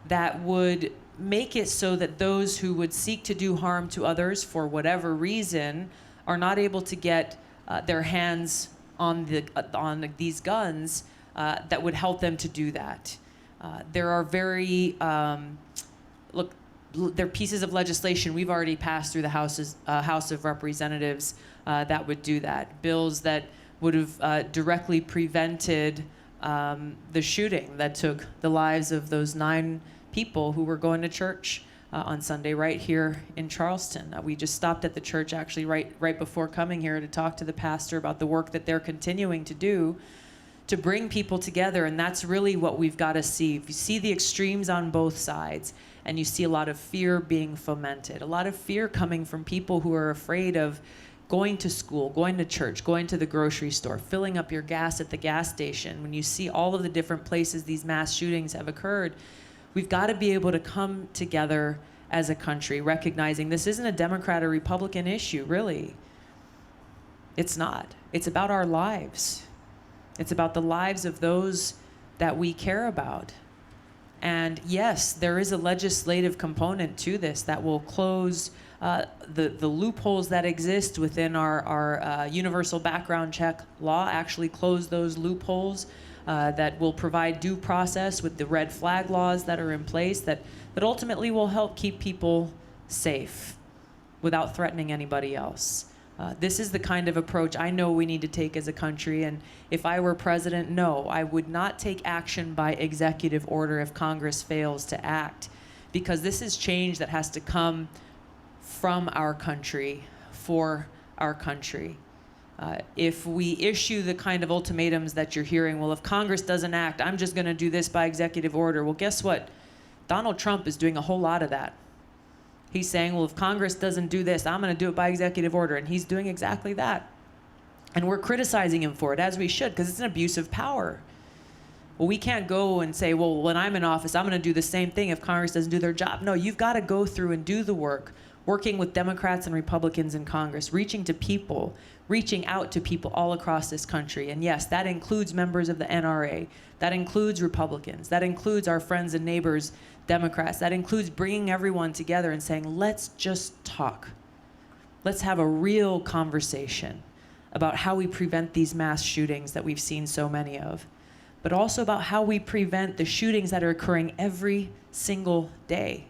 that would make it so that those who would seek to do harm to others for whatever reason are not able to get their hands on these guns that would help them to do that. There are there are pieces of legislation we've already passed through the House of Representatives that would do that. Bills that would have directly prevented the shooting that took the lives of those 9 people who were going to church on Sunday right here in Charleston. We just stopped at the church actually right before coming here to talk to the pastor about the work that they're continuing to do to bring people together, and that's really what we've got to see. If you see the extremes on both sides, and you see a lot of fear being fomented, a lot of fear coming from people who are afraid of going to school, going to church, going to the grocery store, filling up your gas at the gas station. When you see all of the different places these mass shootings have occurred, we've got to be able to come together as a country, recognizing this isn't a Democrat or Republican issue, really. It's not. It's about our lives. It's about the lives of those that we care about. And yes, there is a legislative component to this that will close the loopholes that exist within our universal background check law, actually close those loopholes that will provide due process with the red flag laws that are in place that ultimately will help keep people safe without threatening anybody else. This is the kind of approach I know we need to take as a country, and if I were president, no, I would not take action by executive order if Congress fails to act, because this is change that has to come from our country, for our country. If we issue the kind of ultimatums that you're hearing, well, if Congress doesn't act, I'm just going to do this by executive order. Well, guess what? Donald Trump is doing a whole lot of that. He's saying, well, if Congress doesn't do this, I'm going to do it by executive order. And he's doing exactly that. And we're criticizing him for it, as we should, because it's an abuse of power. Well, we can't go and say, well, when I'm in office, I'm going to do the same thing if Congress doesn't do their job. No, you've got to go through and do the work, working with Democrats and Republicans in Congress, reaching to people, reaching out to people all across this country. And yes, that includes members of the NRA. That includes Republicans. That includes our friends and neighbors, Democrats. That includes bringing everyone together and saying, let's just talk. Let's have a real conversation about how we prevent these mass shootings that we've seen so many of, but also about how we prevent the shootings that are occurring every single day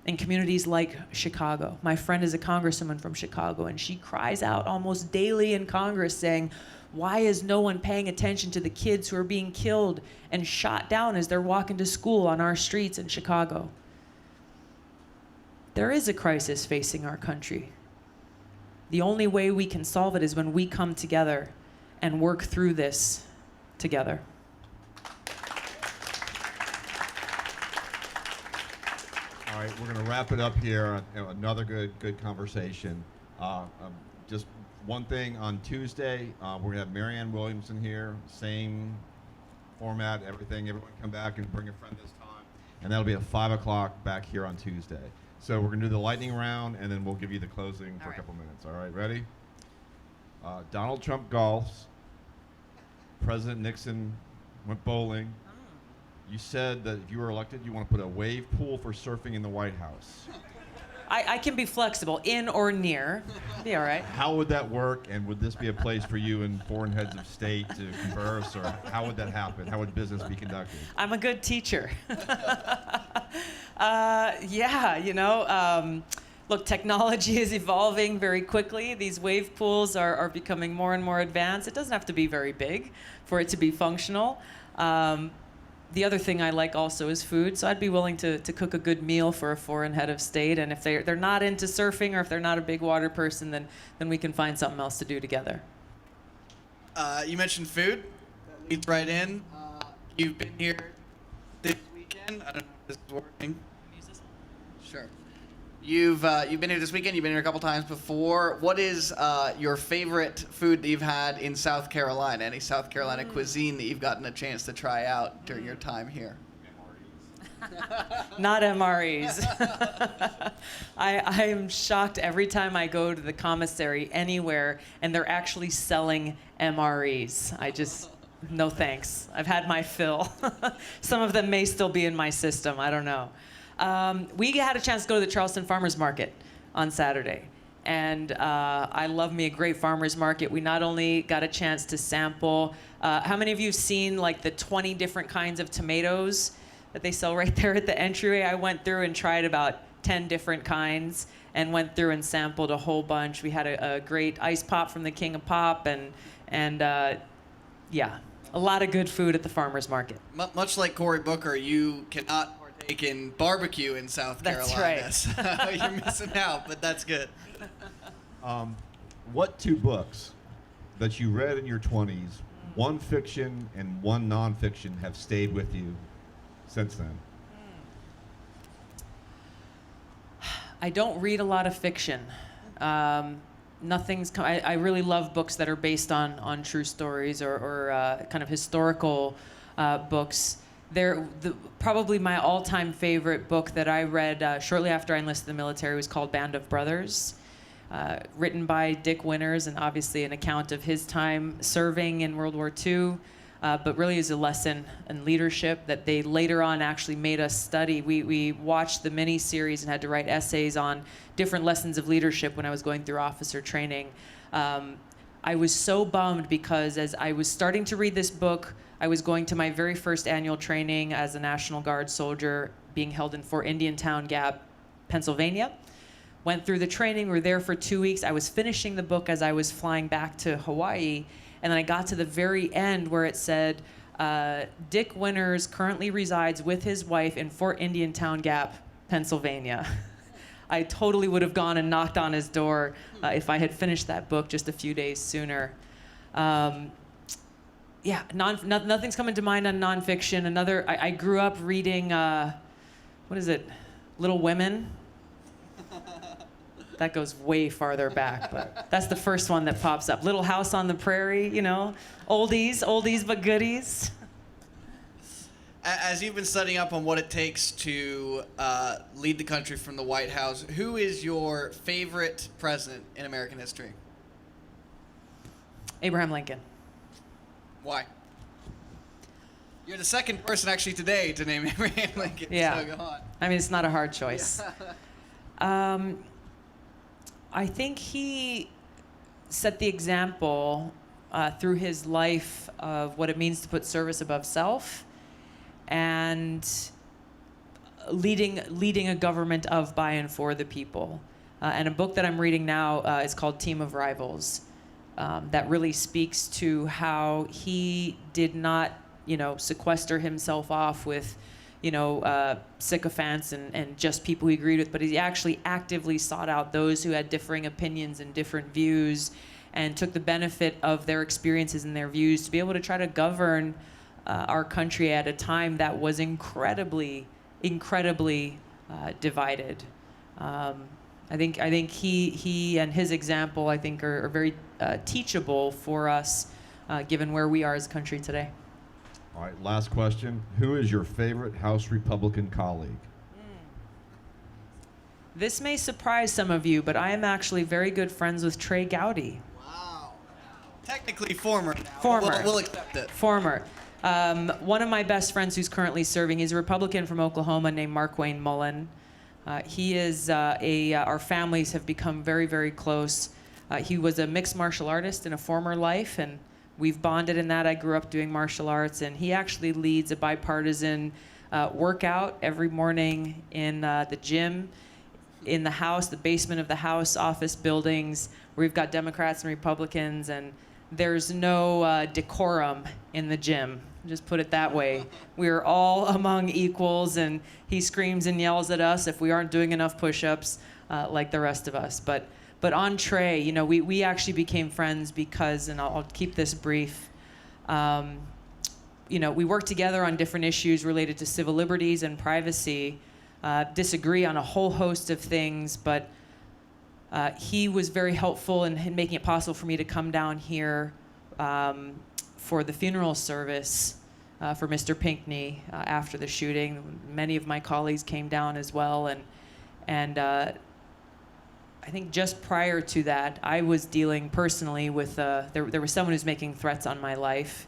in communities like Chicago. My friend is a congresswoman from Chicago, and she cries out almost daily in Congress saying, why is no one paying attention to the kids who are being killed and shot down as they're walking to school on our streets in Chicago? There is a crisis facing our country. The only way we can solve it is when we come together and work through this together. All right, we're going to wrap it up here. Another good conversation. Just one thing, on Tuesday, we're going to have Marianne Williamson here. Same format, everything. Everyone come back and bring a friend this time. And that'll be at 5 o'clock back here on Tuesday. So we're going to do the lightning round, and then we'll give you the closing for a couple minutes. All right, ready? Donald Trump golfs. President Nixon went bowling. You said that if you were elected, you want to put a wave pool for surfing in the White House. I can be flexible, in or near. Be all right. How would that work, and would this be a place for you and foreign heads of state to converse, or how would that happen? How would business be conducted? I'm a good teacher. Yeah, you know, look, technology is evolving very quickly. These wave pools are becoming more and more advanced. It doesn't have to be very big for it to be functional. The other thing I like also is food, so I'd be willing to cook a good meal for a foreign head of state. And if they're not into surfing, or if they're not a big water person, then we can find something else to do together. You mentioned food. That leads right in. You've been here this weekend. I don't know if this is working. Sure. You've been here this weekend. You've been here a couple times before. What is your favorite food that you've had in South Carolina? Any South Carolina cuisine that you've gotten a chance to try out during your time here? Not MREs. I am shocked every time I go to the commissary anywhere and they're actually selling MREs. No thanks. I've had my fill. Some of them may still be in my system. I don't know. We had a chance to go to the Charleston Farmers Market on Saturday. And I love me a great farmer's market. We not only got a chance to sample, how many of you have seen like the 20 different kinds of tomatoes that they sell right there at the entryway? I went through and tried about 10 different kinds and went through and sampled a whole bunch. We had a great ice pop from the King of Pop and yeah, a lot of good food at the farmer's market. Much like Cory Booker, you cannot partake in barbecue in South Carolina. That's right. You're missing out, but that's good. What two books that you read in your 20s, one fiction and one nonfiction, have stayed with you since then? I don't read a lot of fiction. I really love books that are based on true stories or kind of historical books. Probably my all-time favorite book that I read shortly after I enlisted in the military was called Band of Brothers, written by Dick Winters, and obviously an account of his time serving in World War II, but really is a lesson in leadership that they later on actually made us study. We watched the mini-series and had to write essays on different lessons of leadership when I was going through officer training. I was so bummed because as I was starting to read this book, I was going to my very first annual training as a National Guard soldier being held in Fort Indiantown Gap, Pennsylvania. Went through the training, we were there for 2 weeks. I was finishing the book as I was flying back to Hawaii, and then I got to the very end where it said, Dick Winters currently resides with his wife in Fort Indiantown Gap, Pennsylvania. I totally would have gone and knocked on his door if I had finished that book just a few days sooner. Nothing's coming to mind on nonfiction. I grew up reading, Little Women? That goes way farther back, but that's the first one that pops up. Little House on the Prairie, oldies but goodies. As you've been studying up on what it takes to lead the country from the White House, who is your favorite president in American history? Abraham Lincoln. Why? You're the second person actually today to name Abraham Lincoln. Yeah. So go on. I mean, it's not a hard choice. I think he set the example through his life of what it means to put service above self and leading a government of, by, and for the people. And a book that I'm reading now is called Team of Rivals. That really speaks to how he did not, sequester himself off with, sycophants and just people he agreed with, but he actually actively sought out those who had differing opinions and different views and took the benefit of their experiences and their views to be able to try to govern our country at a time that was incredibly divided. I think he and his example, I think, are very teachable for us, given where we are as a country today. All right, last question. Who is your favorite House Republican colleague? This may surprise some of you, but I am actually very good friends with Trey Gowdy. Wow. Technically former. Former. We'll accept it. Former. One of my best friends who's currently serving, he's a Republican from Oklahoma named Mark Wayne Mullen. He is our families have become very, very close. He was a mixed martial artist in a former life, and we've bonded in that. I grew up doing martial arts, and he actually leads a bipartisan workout every morning in the gym, in the House, the basement of the House office buildings, where we've got Democrats and Republicans, and there's no decorum in the gym. Just put it that way. We're all among equals, and he screams and yells at us if we aren't doing enough push-ups like the rest of us. But on Trey, we actually became friends because, and I'll keep this brief, we work together on different issues related to civil liberties and privacy, disagree on a whole host of things, but he was very helpful in making it possible for me to come down here for the funeral service for Mr. Pinckney after the shooting. Many of my colleagues came down as well, and I think just prior to that, I was dealing personally with there was someone who's making threats on my life,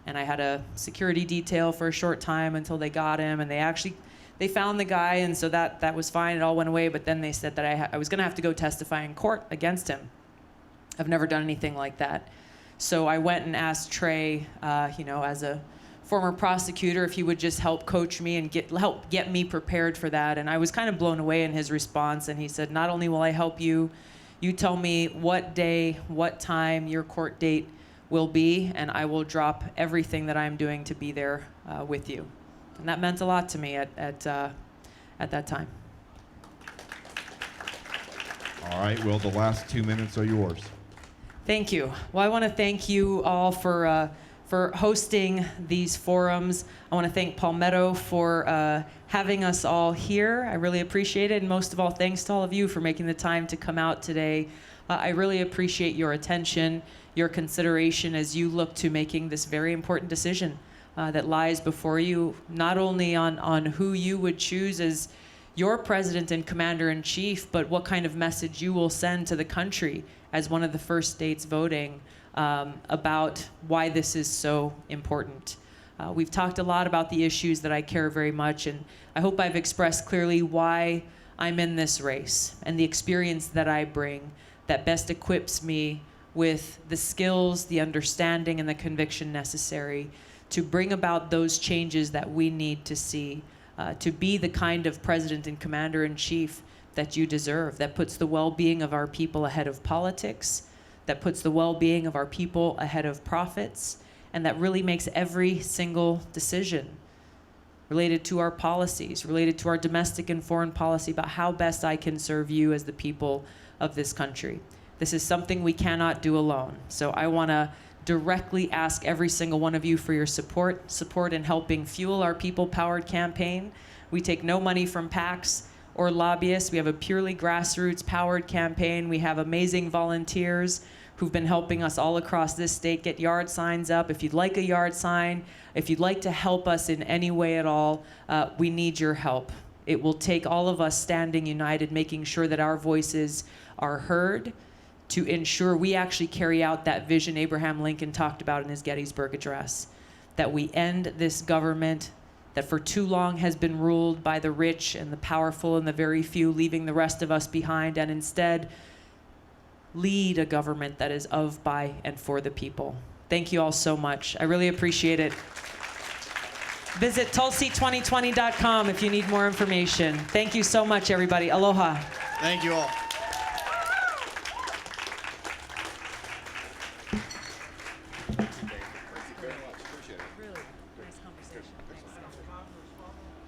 and I had a security detail for a short time until they got him, and they found the guy, and so that was fine. It all went away, but then they said that I was going to have to go testify in court against him. I've never done anything like that. So I went and asked Trey, as a former prosecutor, if he would just help coach me and help get me prepared for that. And I was kind of blown away in his response. And he said, not only will I help you, you tell me what day, what time your court date will be, and I will drop everything that I'm doing to be there with you. And that meant a lot to me at that time. All right, Will, the last 2 minutes are yours. Thank you. Well, I want to thank you all for hosting these forums. I want to thank Palmetto for having us all here. I really appreciate it. And most of all, thanks to all of you for making the time to come out today. I really appreciate your attention, your consideration as you look to making this very important decision that lies before you, not only on who you would choose as your president and commander-in-chief, but what kind of message you will send to the country as one of the first states voting about why this is so important. We've talked a lot about the issues that I care very much, and I hope I've expressed clearly why I'm in this race and the experience that I bring that best equips me with the skills, the understanding, and the conviction necessary to bring about those changes that we need to see, to be the kind of president and commander-in-chief that you deserve, that puts the well-being of our people ahead of politics, that puts the well-being of our people ahead of profits, and that really makes every single decision related to our policies, related to our domestic and foreign policy about how best I can serve you as the people of this country. This is something we cannot do alone. So I want to directly ask every single one of you for your support in helping fuel our people-powered campaign. We take no money from PACs or lobbyists. We have a purely grassroots-powered campaign. We have amazing volunteers who've been helping us all across this state get yard signs up. If you'd like a yard sign, if you'd like to help us in any way at all, we need your help. It will take all of us standing united, making sure that our voices are heard, to ensure we actually carry out that vision Abraham Lincoln talked about in his Gettysburg Address, that we end this government that for too long has been ruled by the rich and the powerful and the very few, leaving the rest of us behind, and instead lead a government that is of, by, and for the people. Thank you all so much. I really appreciate it. Visit Tulsi2020.com if you need more information. Thank you so much, everybody. Aloha. Thank you all.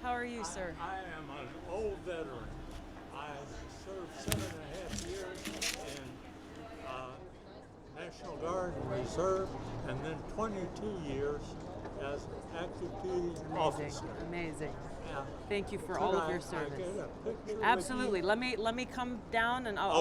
How are you, sir? I am an old veteran. I served 7.5 years in National Guard and Reserve, and then 22 years as active duty officer. Amazing. Yeah. Thank you for Could all of I your get service. a picture with Absolutely. you? Let me come down and I'll